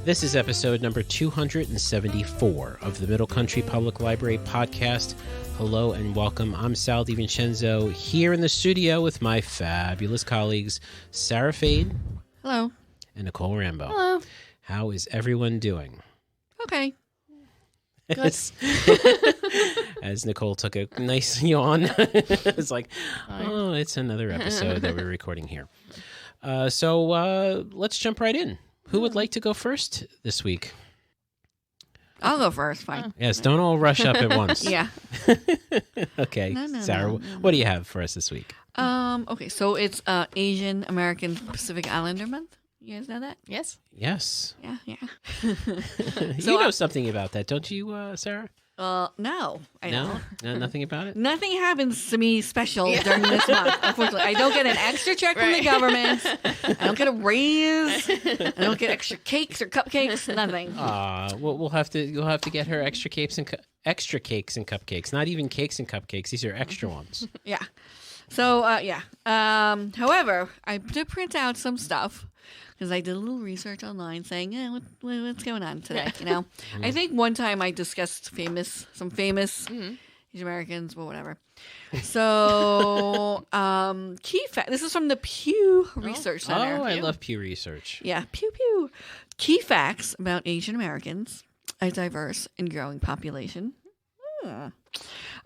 This is episode number 274 of the Middle Country Public Library podcast. Hello and welcome. I'm Sal DiVincenzo here in the studio with my fabulous colleagues, Sara Fade. Hello. And Nicole Rambo. Hello. How is everyone doing? Okay. Good. As Nicole took a nice yawn. It's like, oh, it's another episode that we're recording here. So let's jump right in. Who would like to go first this week? I'll go first. Fine. Yes, don't all rush up at once. Yeah. Okay. No, Sarah, what do you have for us this week? Okay, so it's Asian American Pacific Islander Month. You guys know that? Yes. Yes. Yeah. You So, know something about that, don't you, Sarah? No, I don't. No, nothing about it? Nothing happens to me special during this month. Unfortunately, I don't get an extra check from the government. I don't get a raise. I don't get extra cakes or cupcakes. Nothing. You'll have to get her extra cakes and cupcakes. Not even cakes and cupcakes. These are extra ones. Yeah. So, yeah. However, I did print out some stuff because I did a little research online saying, what's going on today, you know? I think one time I discussed some famous Asian Americans, but whatever. So, key fact, this is from the Pew Research Center. Oh, I love Pew Research. Yeah, Pew. Key facts about Asian Americans, a diverse and growing population. A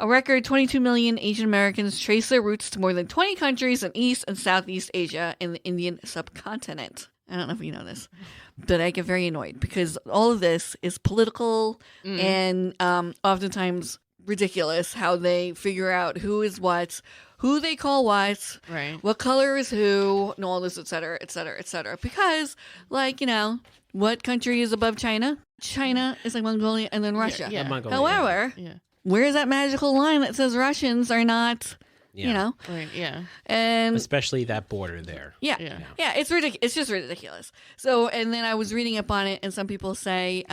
record 22 million Asian Americans trace their roots to more than 20 countries in East and Southeast Asia and the Indian subcontinent. I don't know if you know this, but I get very annoyed because all of this is political and oftentimes ridiculous how they figure out who is what, who they call what, Right. what color is who, and all this, et cetera, et cetera, et cetera. Because, like, you know, what country is above China? China is like Mongolia and then Russia. Yeah. Mongolia. However, Yeah. where's that magical line that says Russians are not, you know? Right. Yeah. And Especially that border there. yeah, it's ridiculous. It's just ridiculous. So, and then I was reading up on it, and some people say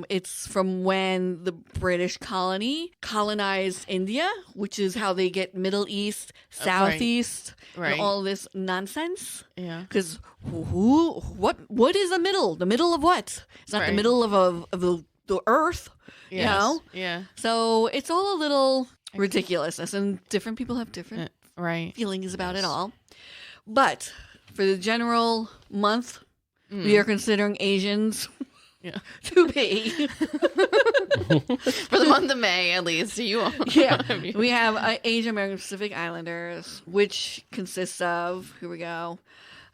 it's from when the British colonized India, which is how they get Middle East, Southeast, Right. and all this nonsense. Yeah. Because what is the middle? The middle of what? It's not the Right. middle of the earth. Yes. You know? Yeah. So it's all a little ridiculousness, and different people have different Right. feelings about it all. But for the general month, we are considering Asians Yeah. to be. For the month of May, at least, you. Yeah, we have Asian American Pacific Islanders, which consists of, here we go,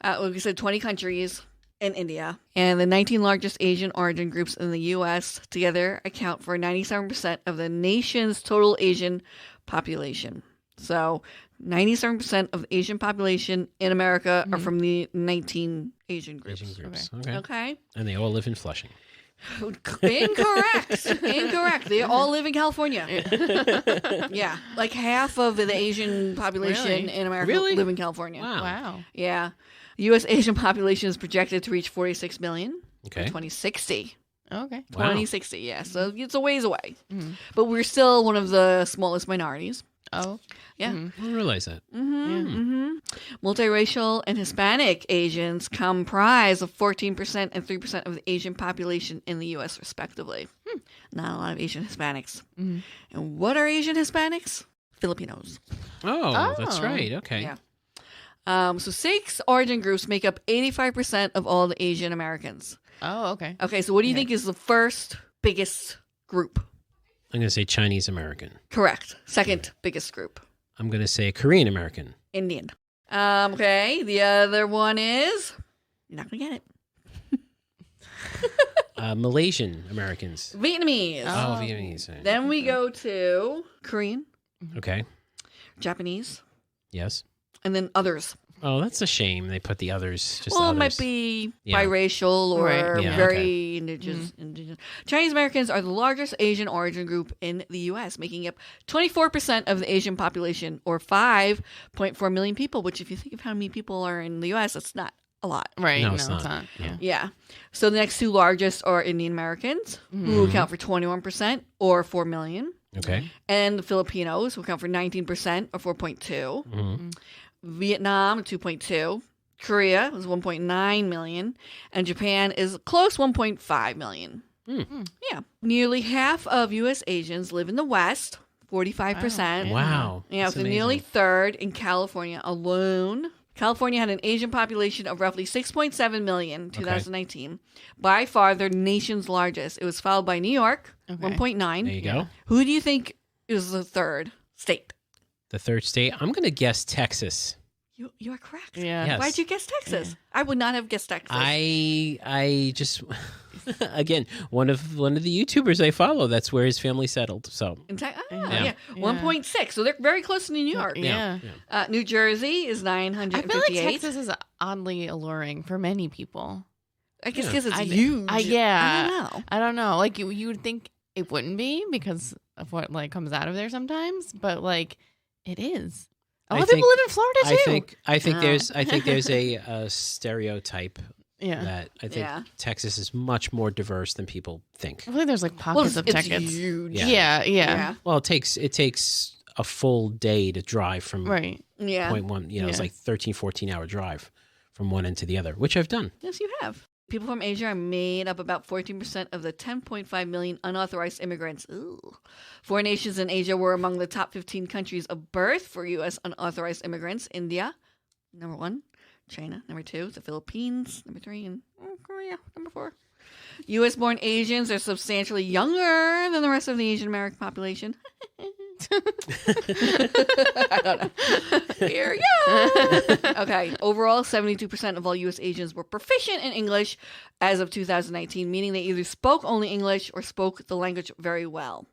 like we said, 20 countries in India. And the 19 largest Asian origin groups in the U.S. together account for 97% of the nation's total Asian population. So 97% of the Asian population in America are from the 19 Asian groups. Asian groups. Okay. Okay. And they all live in Flushing. Incorrect. They all live in California. Yeah. Like half of the Asian population Really? in America live in California. Wow. Wow. Yeah. The U.S. Asian population is projected to reach 46 million Okay. in 2060. Okay. Wow. 2060, yeah. So it's a ways away. But we're still one of the smallest minorities. Oh. Yeah. I didn't realize that. Multiracial and Hispanic Asians comprise of 14% and 3% of the Asian population in the U.S. respectively. Not a lot of Asian Hispanics. And what are Asian Hispanics? Filipinos. Oh, that's Oh. right. Okay. Yeah. So 6 origin groups make up 85% of all the Asian Americans. Oh. Okay. Okay, so what do you think is the first biggest group? I'm going to say Chinese American. Correct. Second biggest group. I'm going to say Korean American. Indian. Okay, the other one is... You're not going to get it. Malaysian Americans. Vietnamese. Oh, Vietnamese. Then we go to Korean, Okay. Japanese, Yes. and then others. Oh, that's a shame. They put the others. Just Well, others. it might be Yeah. biracial or Right. Yeah, very indigenous. Chinese Americans are the largest Asian origin group in the U.S., making up 24% of the Asian population, or 5.4 million people, which if you think of how many people are in the U.S., that's not a lot. Right. No, No, it's it's not. not. Yeah. Yeah. So the next two largest are Indian Americans, who account for 21%, or 4 million. Okay. And the Filipinos, who account for 19%, or 4.2. Mhm. Vietnam, 2.2. Korea was 1.9 million, and Japan is close 1.5 million. Yeah. Nearly half of U.S. Asians live in the West, 45%. Wow. Yeah, That's so nearly amazing. third in California alone. California had an Asian population of roughly 6.7 million in 2019. By far, their nation's largest. It was followed by New York, Okay. 1.9. There you go. Who do you think is the third state? The third state. I'm going to guess Texas. You are correct. Yeah. Yes. Why'd you guess Texas? I would not have guessed Texas. I just again one of the YouTubers I follow. That's where his family settled. So yeah. 1.6. So they're very close to New York. Yeah. New Jersey is I 958. feel like Texas is oddly alluring for many people. I guess Yeah. because it's I- huge. I don't know. Like you would think it wouldn't be because of what like comes out of there sometimes, but like it is. A I lot of people think- live in Florida too. I think Oh. there's a stereotype Yeah. that I think Yeah. Texas is much more diverse than people think. I feel like there's like Well, pockets of it's Texas. huge. Yeah. Yeah. Well, it takes a full day to drive from Right. Yeah. point one. It's Yeah. like 13, 14-hour drive from one end to the other, which I've done. Yes, you have. People from Asia are made up about 14% of the 10.5 million unauthorized immigrants. Ooh. Foreign nations in Asia were among the top 15 countries of birth for U.S. unauthorized immigrants. India, number 1. China, number 2. The Philippines, number 3. And Korea, number 4. U.S.-born Asians are substantially younger than the rest of the Asian American population. I don't know. Here you go. Okay. Overall, 72% of all U.S. Asians were proficient in English as of 2019, meaning they either spoke only English or spoke the language very well.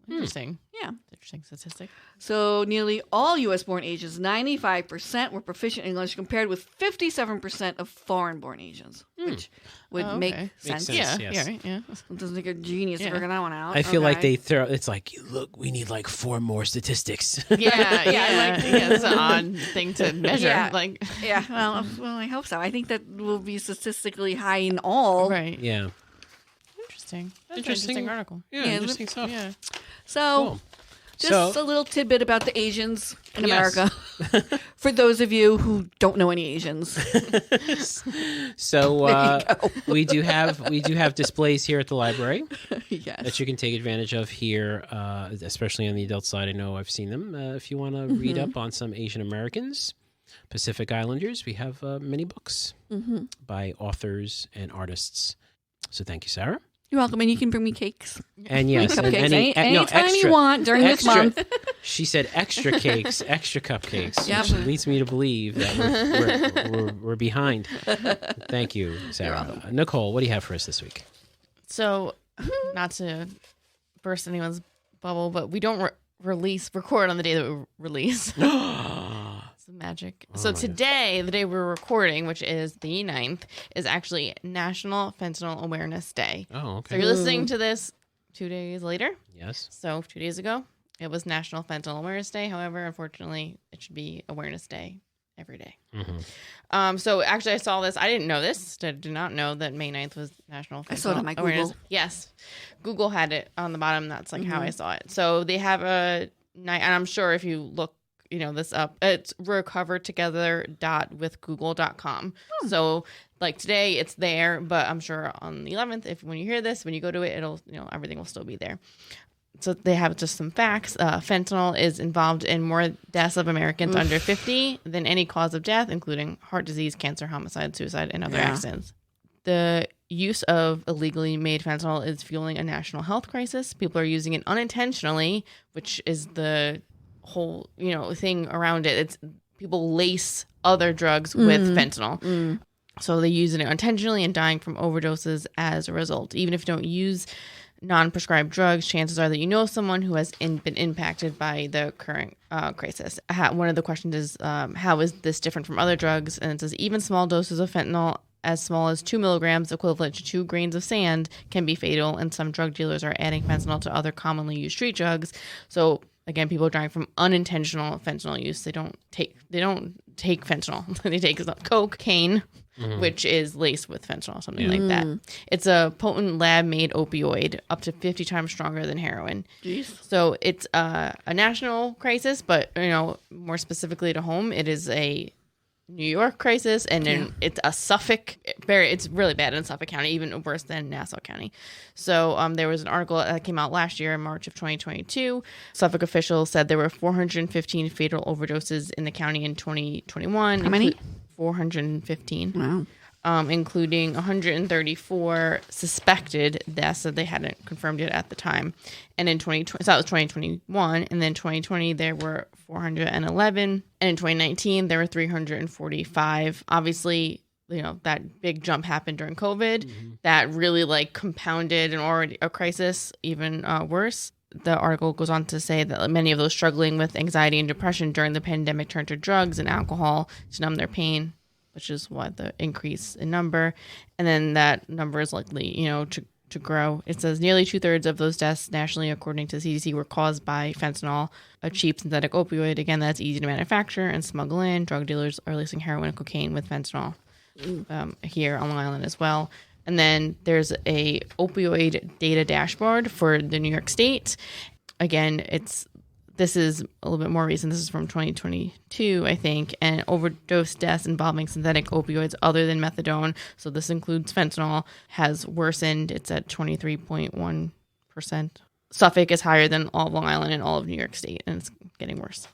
Interesting. Yeah. Interesting statistic. So nearly all U.S.-born Asians, 95%, were proficient in English, compared with 57% of foreign-born Asians, which would Oh, make okay. sense. sense. Yeah. yes. Yeah. Right. Yeah. It doesn't take a genius to Yeah. figure that one out. I feel like Okay. they throw. It's like, look, we need like 4 more statistics. Yeah. Yeah, It's an odd thing to measure. Yeah. Like. Yeah, well, I hope so. I think that will be statistically high in all. Right. Yeah. Interesting. That's Interesting. an interesting article. Yeah. Yeah, Interesting stuff. Yeah. So, Cool. just So- a little tidbit about the Asians in Yes. America. For those of you who don't know any Asians. So we do have displays here at the library Yes. that you can take advantage of here, especially on the adult side. I know I've seen them. If you want to read up on some Asian Americans, Pacific Islanders, we have many books by authors and artists. So thank you, Sarah. You're welcome, and you can bring me cakes. And yes, and Cupcakes. Anytime extra, you want during this extra- month. She said extra cakes, extra cupcakes, Yep. which leads me to believe that we're behind. Thank you, Sarah. Nicole, what do you have for us this week? So, not to burst anyone's bubble, but we don't record on the day that we release. It's the magic. So my today, the day we're recording, which is the 9th, is actually National Fentanyl Awareness Day. Oh, So okay. you're listening to this 2 days later. Yes. So 2 days ago, it was National Fentanyl Awareness Day. However, unfortunately, it should be Awareness Day every day. Mm-hmm. So actually, I saw this. I didn't know this. I did not know that May 9th was National Fentanyl I saw it on my Awareness. Google. Yes. Google had it on the bottom. That's like how I saw it. So they have a night, and I'm sure if you look, this up, it's recovertogether.withgoogle.com. So like today it's there, but I'm sure on the 11th, when you hear this, when you go to it, it'll, everything will still be there. So they have just some facts. Fentanyl is involved in more deaths of Americans under 50 than any cause of death, including heart disease, cancer, homicide, suicide, and other accidents. The use of illegally made fentanyl is fueling a national health crisis. People are using it unintentionally, which is the whole, thing around it. It's people lace other drugs with fentanyl. So they use it unintentionally and dying from overdoses as a result. Even if you don't use non-prescribed drugs, chances are that you know someone who has been impacted by the current crisis. One of the questions is, how is this different from other drugs? And it says even small doses of fentanyl, as small as 2 milligrams, equivalent to 2 grains of sand, can be fatal. And some drug dealers are adding fentanyl to other commonly used street drugs. So again, people are dying from unintentional fentanyl use. They don't take fentanyl. They take cocaine, which is laced with fentanyl, something like that. It's a potent lab-made opioid, up to 50 times stronger than heroin. Jeez. So it's a national crisis, but more specifically to home, it is a New York crisis, and then it's a Suffolk. It's really bad in Suffolk County, even worse than Nassau County. So there was an article that came out last year in March of 2022. Suffolk officials said there were 415 fatal overdoses in the county in 2021. How many? 415. Wow. Including 134 suspected deaths that they hadn't confirmed yet at the time. And in 2020, so that was 2021. And then 2020, there were 411. And in 2019, there were 345. Obviously, that big jump happened during COVID. That really compounded an already a crisis even worse. The article goes on to say that many of those struggling with anxiety and depression during the pandemic turned to drugs and alcohol to numb their pain, which is why the increase in number. And then that number is likely, to grow. It says nearly 2/3 of those deaths nationally, according to CDC, were caused by fentanyl, a cheap synthetic opioid. Again, that's easy to manufacture and smuggle in. Drug dealers are lacing heroin and cocaine with fentanyl here on Long Island as well. And then there's a opioid data dashboard for the New York State. Again, this is a little bit more recent. This is from 2022, I think, and overdose deaths involving synthetic opioids other than methadone, so this includes fentanyl, has worsened. It's at 23.1%. Suffolk is higher than all of Long Island and all of New York State, and it's getting worse.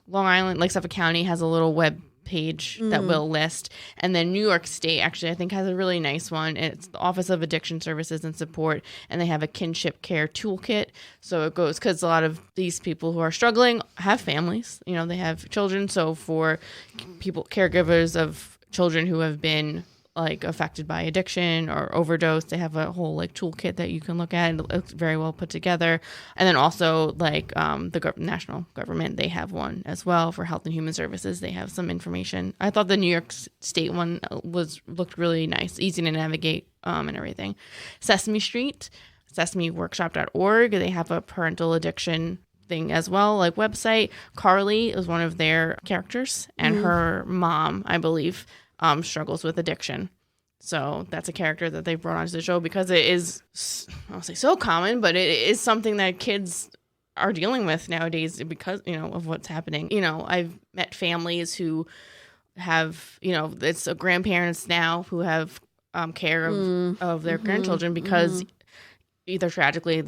Long Island, like Suffolk County, has a little web page that will list, and then New York State actually I think has a really nice one. It's the Office of Addiction Services and Support, and they have a kinship care toolkit. So it goes, because a lot of these people who are struggling have families, they have children. So for caregivers of children who have been affected by addiction or overdose, they have a whole toolkit that you can look at, and it's very well put together. And then also the national government, they have one as well for Health and Human Services. They have some information. I thought the New York State one looked really nice, easy to navigate, and everything. Sesame Street, sesameworkshop.org, they have a parental addiction thing as well, website. Carly is one of their characters, and her mom, I believe, struggles with addiction. So that's a character that they brought onto the show because it is, I won't say so common, but it is something that kids are dealing with nowadays because, of what's happening. I've met families who have, it's grandparents now who have care of their grandchildren because either tragically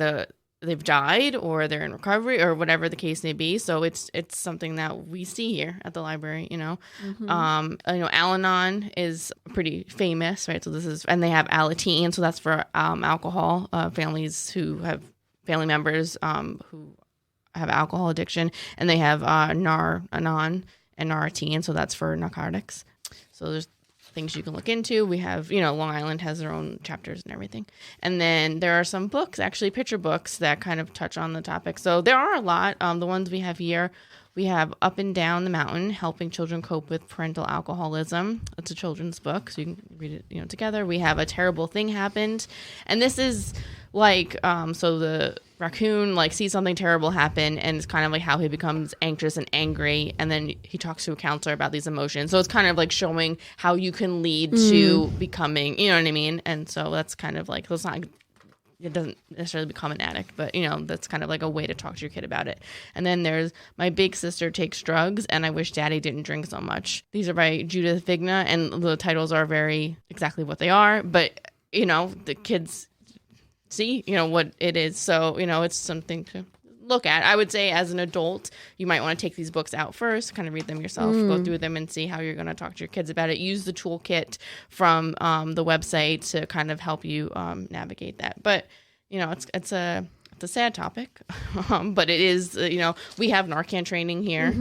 they've died or they're in recovery or whatever the case may be. So it's something that we see here at the library, Al-Anon is pretty famous, right? So and they have Alateen, so that's for alcohol, families who have family members who have alcohol addiction, and they have Nar-Anon and Narateen, so that's for narcotics. So there's things you can look into. We have, Long Island has their own chapters and everything. And then there are some books, actually picture books, that kind of touch on the topic. So there are a lot. The ones we have here, we have Up and Down the Mountain, Helping Children Cope with Parental Alcoholism. It's a children's book, so you can read it, together. We have A Terrible Thing Happened. And this is so the raccoon sees something terrible happen, and it's kind of how he becomes anxious and angry, and then he talks to a counselor about these emotions. So it's kind of showing how you can lead to becoming, you know what I mean? And so that's kind of so it's not, it doesn't necessarily become an addict, but that's kind of a way to talk to your kid about it. And then there's My Big Sister Takes Drugs, and I Wish Daddy Didn't Drink So Much. These are by Judith Vigna, and the titles are very exactly what they are, but the kids see, what it is. So, it's something to look at. I would say as an adult, you might want to take these books out first, kind of read them yourself, go through them and see how you're going to talk to your kids about it. Use the toolkit from the website to kind of help you navigate that. But, it's a sad topic, but it is, we have Narcan training here.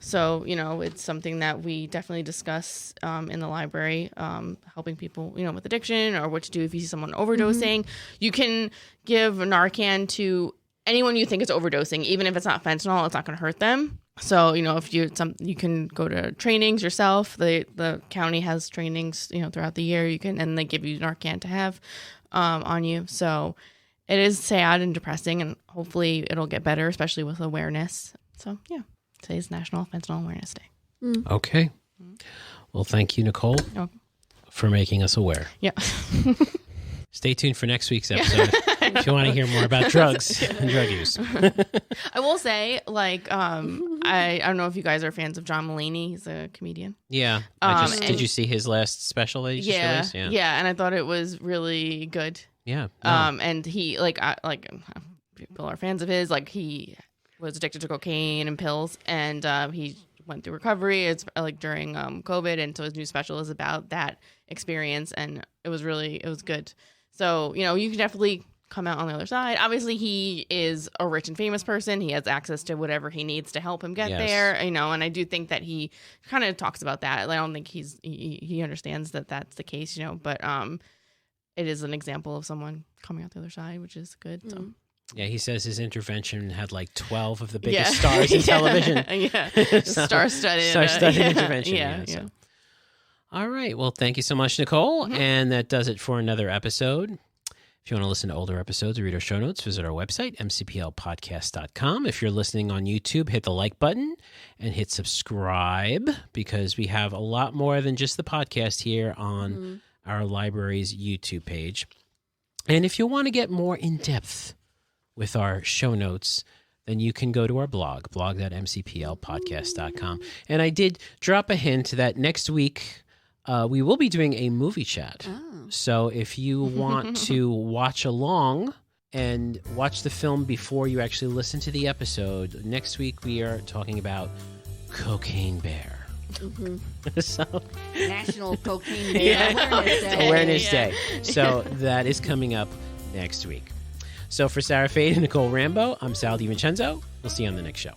So, it's something that we definitely discuss in the library, helping people, with addiction, or what to do if you see someone overdosing. You can give Narcan to anyone you think is overdosing, even if it's not fentanyl, it's not going to hurt them. So, if you can go to trainings yourself. The county has trainings, throughout the year. And they give you Narcan to have on you. So it is sad and depressing, and hopefully it'll get better, especially with awareness. So, yeah, today's National Fentanyl Awareness Day. Okay. Well, thank you, Nicole, for making us aware. Yeah. Stay tuned for next week's episode if you want to hear more about drugs and drug use. I will say, I don't know if you guys are fans of John Mulaney. He's a comedian. Yeah. Did you see his last special that he just released? Yeah, and I thought it was really good. Yeah. No. And he people are fans of his. Like, he was addicted to cocaine and pills, and he went through recovery. It's like during COVID, and so his new special is about that experience, and it was good. So, you know, you can definitely come out on the other side. Obviously, he is a rich and famous person. He has access to whatever he needs to help him get there, you know, and I do think that he kind of talks about that. I don't think he understands that that's the case, you know, but it is an example of someone coming out the other side, which is good. So. Yeah, he says his intervention had like 12 of the biggest stars in television. Star-studded. Star-studded intervention. Yeah. So. All right. Well, thank you so much, Nicole. Mm-hmm. And that does it for another episode. If you want to listen to older episodes or read our show notes, visit our website, mcplpodcast.com. If you're listening on YouTube, hit the like button and hit subscribe, because we have a lot more than just the podcast here on our library's YouTube page. And if you want to get more in-depth with our show notes, then you can go to our blog.mcplpodcast.com. And I did drop a hint that next week we will be doing a movie chat. Oh. So if you want to watch along and watch the film before you actually listen to the episode, next week we are talking about Cocaine Bear. Mm-hmm. So, National Cocaine Bear Awareness Day. So that is coming up next week. So for Sara Fade and Nicole Rambo, I'm Sal DiVincenzo. We'll see you on the next show.